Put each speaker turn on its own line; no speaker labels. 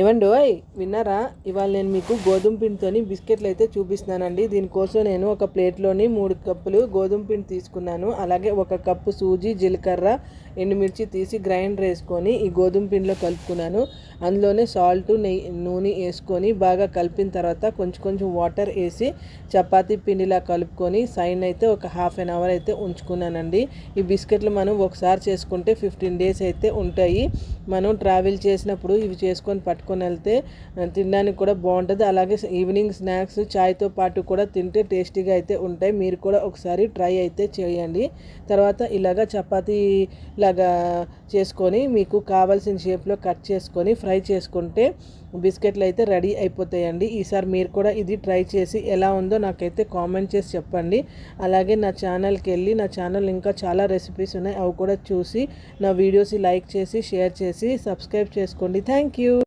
ఏవండోయ్ విన్నారా? ఇవాళ నేను మీకు గోధుమ పిండితోని బిస్కెట్లు అయితే చూపిస్తున్నానండి. దీనికోసం నేను ఒక ప్లేట్లోని 3 కప్పులు గోధుమ పిండి తీసుకున్నాను. అలాగే 1 కప్పు సూజీ, జీలకర్ర, ఎండుమిర్చి తీసి గ్రైండర్ వేసుకొని ఈ గోధుమ పిండిలో కలుపుకున్నాను. అందులోనే సాల్ట్, నూనె వేసుకొని బాగా కలిపిన తర్వాత కొంచెం వాటర్ వేసి చపాతీ పిండిలా కలుపుకొని సైన్ అయితే ఒక ½ అన్ అవర్ అయితే ఉంచుకున్నానండి. ఈ బిస్కెట్లు మనం ఒకసారి చేసుకుంటే 15 డేస్ అయితే ఉంటాయి. మనం ట్రావెల్ చేసినప్పుడు ఇవి చేసుకొని పట్టుకొని వెళ్తే తినడానికి కూడా బాగుంటుంది. అలాగే ఈవినింగ్ స్నాక్స్ చాయ్తో పాటు కూడా తింటే టేస్టీగా అయితే ఉంటాయి. మీరు కూడా ఒకసారి ట్రై అయితే చేయండి. తర్వాత ఇలాగ చపాతీ లాగా చేసుకొని మీకు కావాల్సిన షేప్లో కట్ చేసుకొని ఫ్రై చేసుకుంటే బిస్కెట్లు అయితే రెడీ అయిపోతాయండి. ఈసారి మీరు కూడా ఇది ట్రై చేసి ఎలా ఉందో నాకైతే కామెంట్ చేసి చెప్పండి. అలాగే నా ఛానల్కి వెళ్ళి నా ఛానల్ ఇంకా చాలా రెసిపీస్ ఉన్నాయి, అవి కూడా చూసి నా వీడియోస్ లైక్ చేసి షేర్ చేసి సబ్స్క్రైబ్ చేసుకోండి. Thank you.